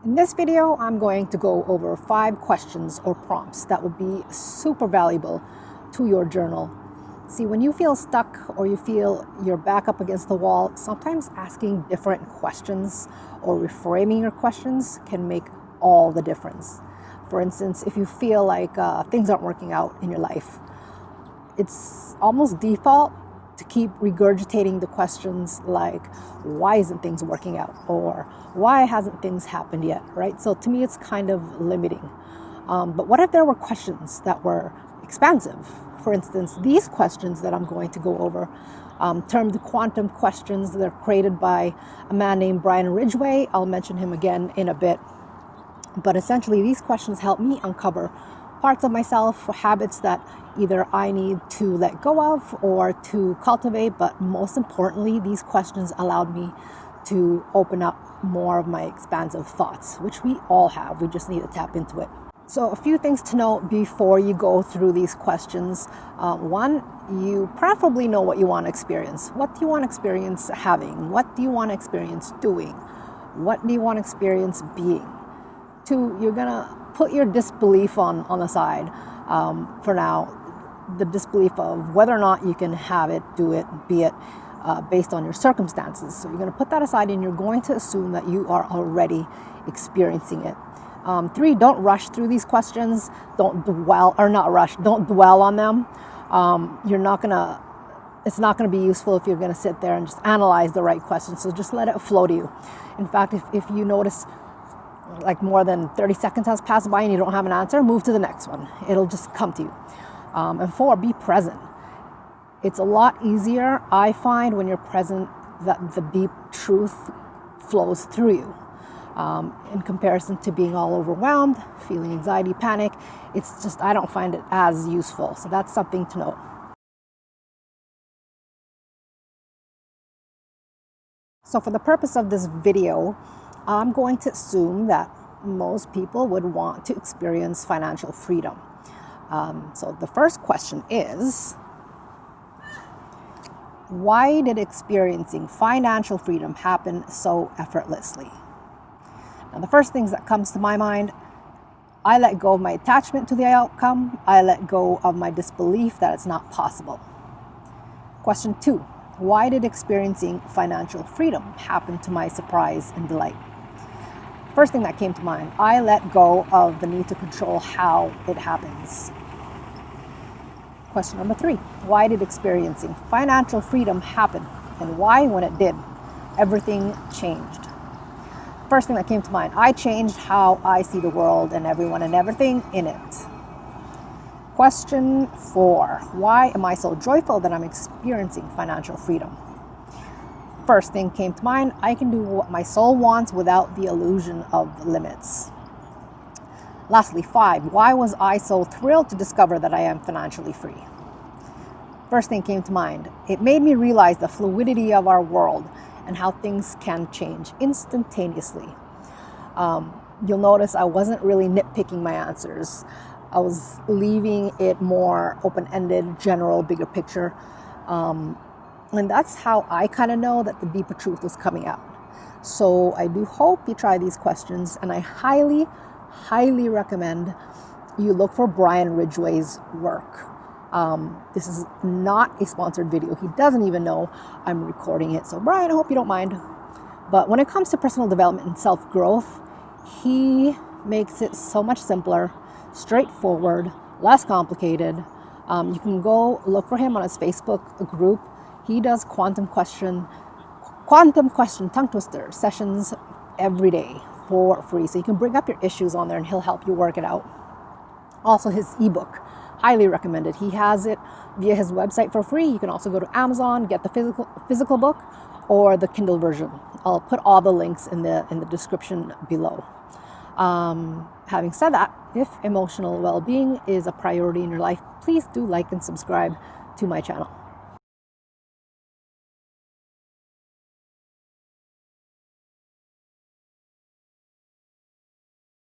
In this video, I'm going to go over 5 questions or prompts that will be super valuable to your journal. See, when you feel stuck or you feel you're back up against the wall, sometimes asking different questions or reframing your questions can make all the difference. For instance, if you feel like things aren't working out in your life, it's almost default to keep regurgitating the questions like, why isn't things working out? Or why hasn't things happened yet, right? So to me, it's kind of limiting. But what if there were questions that were expansive? For instance, these questions that I'm going to go over, termed quantum questions, they're created by a man named Brian Ridgway. I'll mention him again in a bit. But essentially, these questions help me uncover parts of myself, habits that either I need to let go of or to cultivate. But most importantly, these questions allowed me to open up more of my expansive thoughts, which we all have. We just need to tap into it. So a few things to note before you go through these questions. One, you preferably know what you want to experience. What do you want to experience having? What do you want to experience doing? What do you want to experience being? 2, you're going to put your disbelief on the side for now. The disbelief of whether or not you can have it, do it, be it, based on your circumstances. So you're going to put that aside and you're going to assume that you are already experiencing it. 3, don't rush through these questions. Don't dwell on them. It's not going to be useful if you're going to sit there and just analyze the right questions. So just let it flow to you. In fact, if you notice like more than 30 seconds has passed by and you don't have an answer, move to the next one. It'll just come to you. And 4, be present. It's a lot easier, I find, when you're present, that the deep truth flows through you. In comparison to being all overwhelmed, feeling anxiety, panic, it's just, I don't find it as useful. So that's something to note. So for the purpose of this video, I'm going to assume that most people would want to experience financial freedom. So the first question is, why did experiencing financial freedom happen so effortlessly? Now, the first things that comes to my mind, I let go of my attachment to the outcome. I let go of my disbelief that it's not possible. Question 2, why did experiencing financial freedom happen to my surprise and delight? First thing that came to mind, I let go of the need to control how it happens. Question number 3, why did experiencing financial freedom happen? And why, when it did, everything changed? First thing that came to mind, I changed how I see the world and everyone and everything in it. Question 4, why am I so joyful that I'm experiencing financial freedom? First thing came to mind, I can do what my soul wants without the illusion of limits. Lastly, 5, why was I so thrilled to discover that I am financially free? First thing came to mind, it made me realize the fluidity of our world and how things can change instantaneously. You'll notice I wasn't really nitpicking my answers. I was leaving it more open-ended, general, bigger picture. And that's how I kind of know that the deeper truth was coming out. So I do hope you try these questions, and I highly, highly recommend you look for Brian Ridgway's work. This is not a sponsored video. He doesn't even know I'm recording it. So Brian, I hope you don't mind. But when it comes to personal development and self-growth, he makes it so much simpler, straightforward, less complicated. You can go look for him on his Facebook group. He does quantum question tongue twister sessions every day for free. So you can bring up your issues on there and he'll help you work it out. Also, his ebook, highly recommended. He has it via his website for free. You can also go to Amazon, get the physical book or the Kindle version. I'll put all the links in the description below. Having said that, if emotional well-being is a priority in your life, please do like and subscribe to my channel.